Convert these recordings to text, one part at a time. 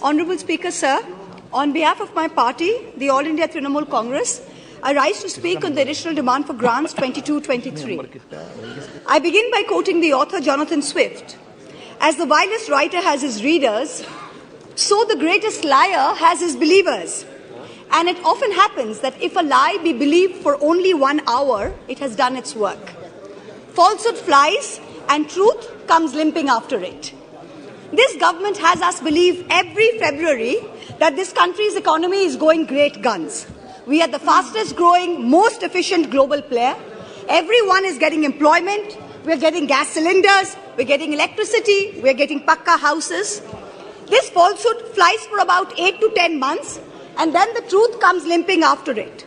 Honourable Speaker, sir, on behalf of my party, the All India Trinamool Congress, I rise to speak on the additional demand for grants 22-23. I begin by quoting the author Jonathan Swift. As the vilest writer has his readers, so the greatest liar has his believers. And it often happens that if a lie be believed for only 1 hour, it has done its work. Falsehood flies and truth comes limping after it. This government has us believe every February that this country's economy is going great guns. We are the fastest growing, most efficient global player. Everyone is getting employment. We're getting gas cylinders. We're getting electricity. We're getting pakka houses. This falsehood flies for about 8 to 10 months, and then the truth comes limping after it.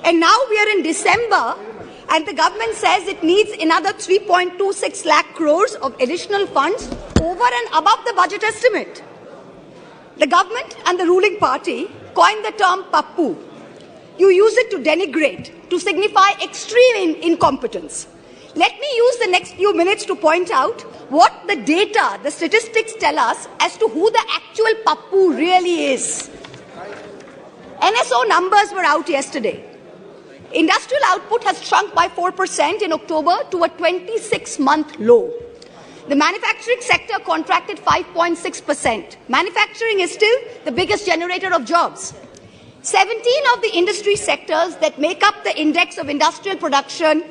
And now we are in December, and the government says it needs another 3.26 lakh crores of additional funds over and above the budget estimate. The government and the ruling party coined the term pappu. You use it to denigrate, to signify extreme incompetence. Let me use the next few minutes to point out what the data, the statistics tell us as to who the actual pappu really is. NSO numbers were out yesterday. Industrial output has shrunk by 4% in October to a 26-month low. The manufacturing sector contracted 5.6%. Manufacturing is still the biggest generator of jobs. 17 of the industry sectors that make up the index of industrial production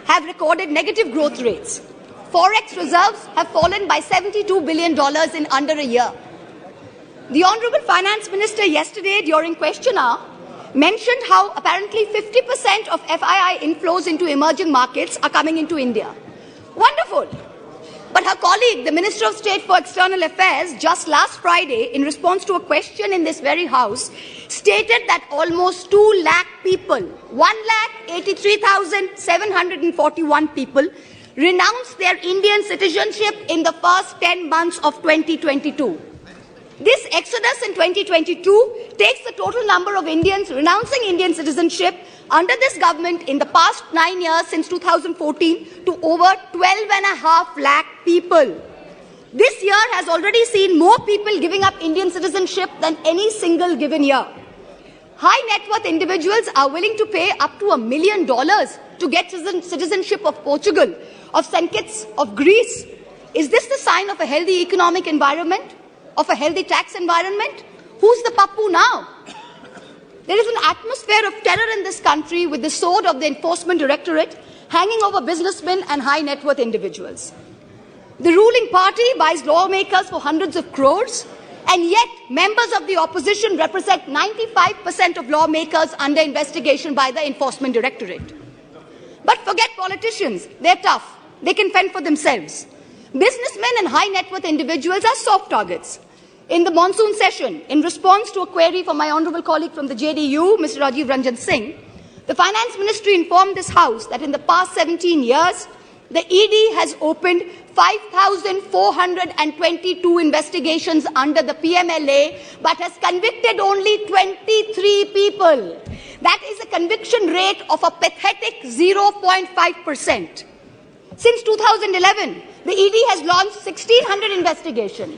have recorded negative growth rates. Forex reserves have fallen by $72 billion in under a year. The Honourable Finance Minister yesterday during question hour mentioned how apparently 50% of FII inflows into emerging markets are coming into India. Wonderful. But her colleague, the Minister of State for External Affairs, just last Friday, in response to a question in this very House, stated that almost 2 lakh people, 1,83,741 people, renounced their Indian citizenship in the first 10 months of 2022. This exodus in 2022 takes the total number of Indians renouncing Indian citizenship under this government in the past 9 years since 2014 to over 12.5 lakh people. This year has already seen more people giving up Indian citizenship than any single given year. High net worth individuals are willing to pay up to $1 million to get citizenship of Portugal, of St. Kitts, of Greece. Is this the sign of a healthy economic environment? Of a healthy tax environment? Who's the pappu now? There is an atmosphere of terror in this country with the sword of the Enforcement Directorate hanging over businessmen and high net worth individuals. The ruling party buys lawmakers for hundreds of crores, and yet members of the opposition represent 95% of lawmakers under investigation by the Enforcement Directorate. But forget politicians. They're tough. They can fend for themselves. Businessmen and high net worth individuals are soft targets. In the monsoon session, in response to a query from my honourable colleague from the JDU, Mr. Rajiv Ranjan Singh, the Finance Ministry informed this House that in the past 17 years, the ED has opened 5,422 investigations under the PMLA, but has convicted only 23 people. That is a conviction rate of a pathetic 0.5%. Since 2011, the ED has launched 1,600 investigations,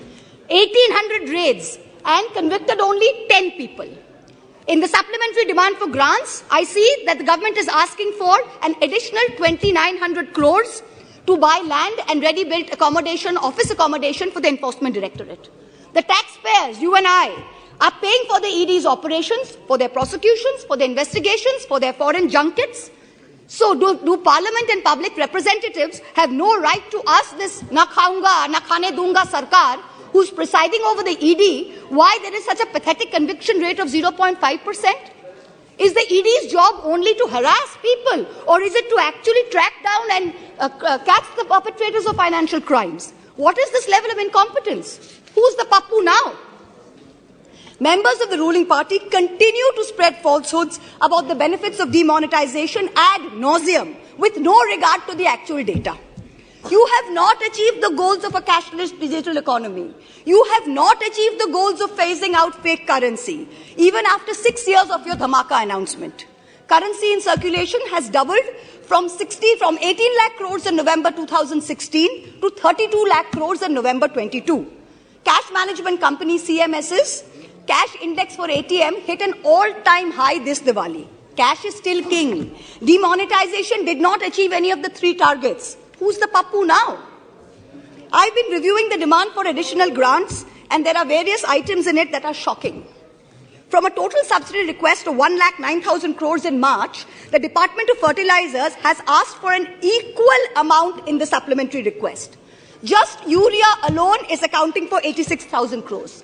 1,800 raids, and convicted only 10 people. In the supplementary demand for grants, I see that the government is asking for an additional 2,900 crores to buy land and ready-built accommodation, office accommodation for the Enforcement Directorate. The taxpayers, you and I, are paying for the ED's operations, for their prosecutions, for their investigations, for their foreign junkets. So do Parliament and public representatives have no right to ask this na khaunga, na khane dunga sarkar, who's presiding over the ED, why there is such a pathetic conviction rate of 0.5%? Is the ED's job only to harass people, or is it to actually track down and catch the perpetrators of financial crimes? What is this level of incompetence? Who's the pappu now? Members of the ruling party continue to spread falsehoods about the benefits of demonetization ad nauseum, with no regard to the actual data. You have not achieved the goals of a cashless digital economy. You have not achieved the goals of phasing out fake currency, even after 6 years of your dhamaka announcement. Currency in circulation has doubled from 18 lakh crores in November 2016 to 32 lakh crores in November 22. cash management company CMS's cash index for ATM hit an all-time high this Diwali. Cash is still king. Demonetization did not achieve any of the 3 targets. Who's the pappu now? I've been reviewing the demand for additional grants, and there are various items in it that are shocking. From a total subsidy request of 1,09,000 crores in March, the Department of Fertilizers has asked for an equal amount in the supplementary request. Just urea alone is accounting for 86,000 crores.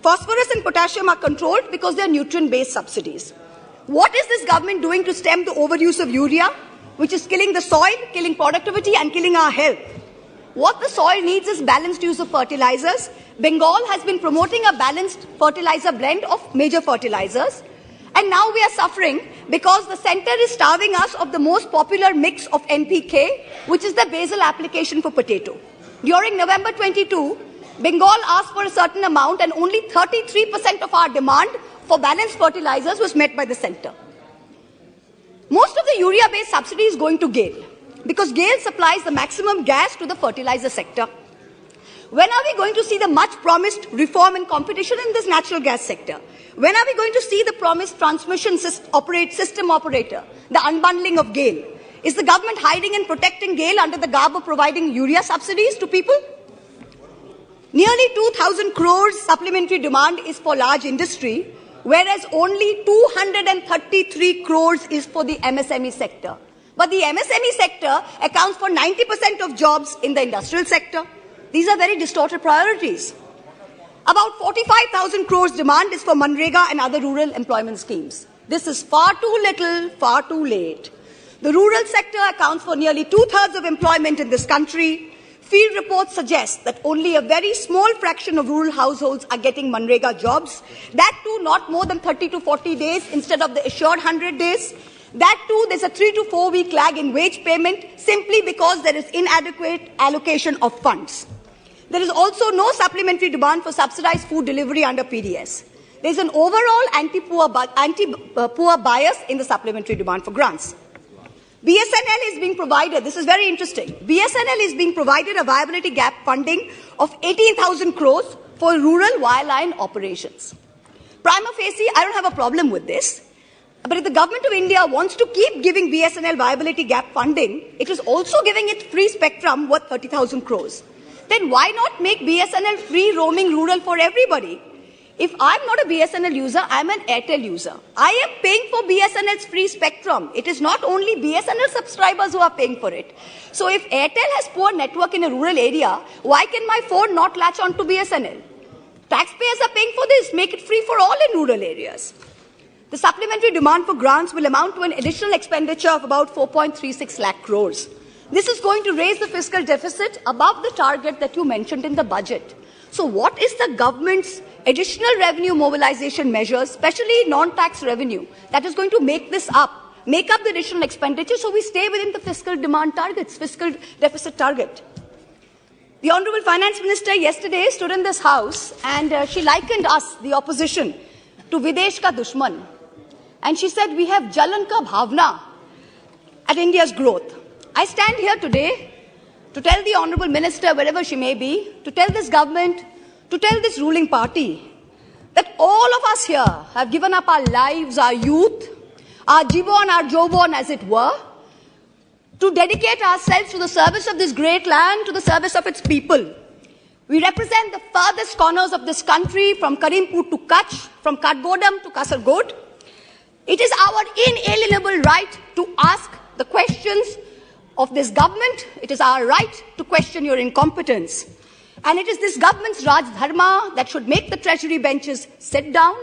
Phosphorus and potassium are controlled because they are nutrient-based subsidies. What is this government doing to stem the overuse of urea, which is killing the soil, killing productivity, and killing our health? What the soil needs is balanced use of fertilizers. Bengal has been promoting a balanced fertilizer blend of major fertilizers. And now we are suffering because the center is starving us of the most popular mix of NPK, which is the basal application for potato. During November 22, Bengal asked for a certain amount, and only 33% of our demand for balanced fertilizers was met by the center. Most of the urea-based subsidy is going to GAIL, because GAIL supplies the maximum gas to the fertilizer sector. When are we going to see the much-promised reform and competition in this natural gas sector? When are we going to see the promised transmission system operator, the unbundling of GAIL? Is the government hiding and protecting GAIL under the garb of providing urea subsidies to people? Nearly 2,000 crores supplementary demand is for large industry, whereas only 233 crores is for the MSME sector. But the MSME sector accounts for 90% of jobs in the industrial sector. These are very distorted priorities. About 45,000 crores demand is for Manrega and other rural employment schemes. This is far too little, far too late. The rural sector accounts for nearly 2/3 of employment in this country. Field reports suggest that only a very small fraction of rural households are getting Manrega jobs. That too, not more than 30 to 40 days instead of the assured 100 days. That too, there's a 3 to 4 week lag in wage payment simply because there is inadequate allocation of funds. There is also no supplementary demand for subsidized food delivery under PDS. There is an overall anti-poor bias in the supplementary demand for grants. BSNL is being provided, this is very interesting, BSNL is being provided a viability gap funding of 18,000 crores for rural wireline operations. Prima facie, I don't have a problem with this. But if the government of India wants to keep giving BSNL viability gap funding, it is also giving it free spectrum worth 30,000 crores. Then why not make BSNL free roaming rural for everybody? If I'm not a BSNL user, I'm an Airtel user. I am paying for BSNL's free spectrum. It is not only BSNL subscribers who are paying for it. So if Airtel has poor network in a rural area, why can my phone not latch on to BSNL? Taxpayers are paying for this. Make it free for all in rural areas. The supplementary demand for grants will amount to an additional expenditure of about 4.36 lakh crores. This is going to raise the fiscal deficit above the target that you mentioned in the budget. So what is the government's additional revenue mobilization measures, especially non-tax revenue, that is going to make up the additional expenditure so we stay within the fiscal demand targets, fiscal deficit target? The Honorable Finance Minister yesterday stood in this house and she likened us, the opposition, to Videsh ka dushman. And she said, we have Jalan ka bhavna at India's growth. I stand here today to tell the Honorable Minister, wherever she may be, to tell this government, to tell this ruling party, that all of us here have given up our lives, our youth, our jibon, our jobon, as it were, to dedicate ourselves to the service of this great land, to the service of its people. We represent the farthest corners of this country, from Karimpur to Kutch, from Katgodam to Kasargod. It is our inalienable right to ask the questions of this government. It is our right to question your incompetence. And it is this government's Raj Dharma that should make the treasury benches sit down,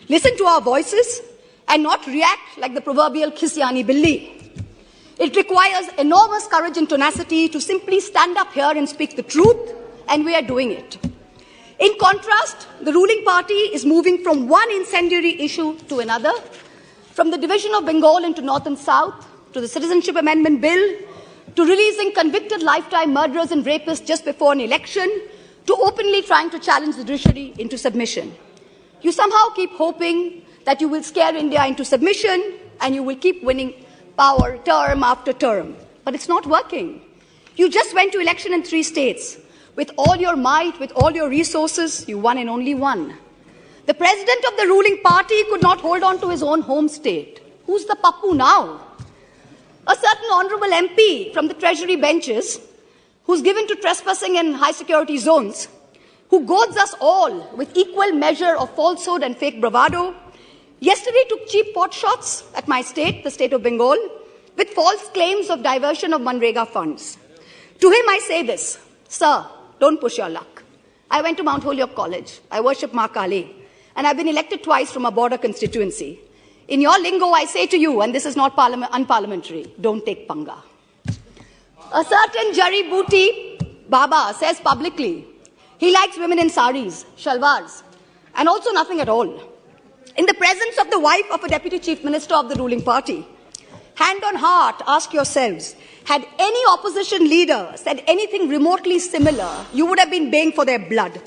listen to our voices, and not react like the proverbial Khisyani Billi. It requires enormous courage and tenacity to simply stand up here and speak the truth, and we are doing it. In contrast, the ruling party is moving from one incendiary issue to another, from the division of Bengal into North and South, to the Citizenship Amendment Bill, to releasing convicted lifetime murderers and rapists just before an election, to openly trying to challenge the judiciary into submission. You somehow keep hoping that you will scare India into submission and you will keep winning power term after term. But it's not working. You just went to election in 3 states. With all your might, with all your resources, you won and only won. The president of the ruling party could not hold on to his own home state. Who's the pappu now? A certain honorable MP from the treasury benches, who's given to trespassing in high security zones, who goads us all with equal measure of falsehood and fake bravado, yesterday took cheap pot shots at my state, the state of Bengal, with false claims of diversion of Manrega funds. To him I say this, sir, don't push your luck. I went to Mount Holyoke College. I worship Ma Kali. And I've been elected twice from a border constituency. In your lingo, I say to you, and this is not unparliamentary, don't take panga. A certain Jari Booty Baba says publicly, he likes women in saris, shalwars, and also nothing at all. In the presence of the wife of a deputy chief minister of the ruling party, hand on heart, ask yourselves, had any opposition leader said anything remotely similar, you would have been baying for their blood.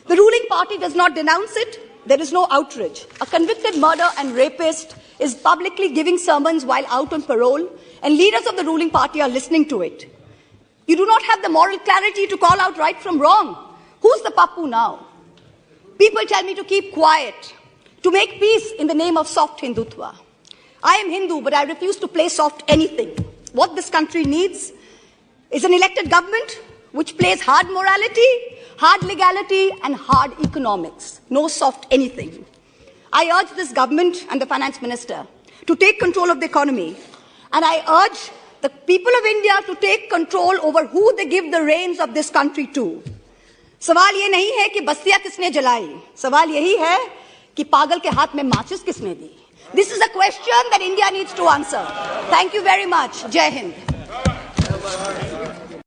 The ruling party does not denounce it. There is no outrage. A convicted murderer and rapist is publicly giving sermons while out on parole, and leaders of the ruling party are listening to it. You do not have the moral clarity to call out right from wrong. Who's the pappu now? People tell me to keep quiet, to make peace in the name of soft Hindutva. I am Hindu, but I refuse to play soft anything. What this country needs is an elected government which plays hard morality, hard legality, and hard economics. No soft anything. I urge this government and the finance minister to take control of the economy. And I urge the people of India to take control over who they give the reins of this country to. सवाल ये नहीं है कि बस्तियां किसने जलाई. सवाल यही है कि पागल के हाथ में माचिस किसने दी. This is a question that India needs to answer. Thank you very much. Jai Hind.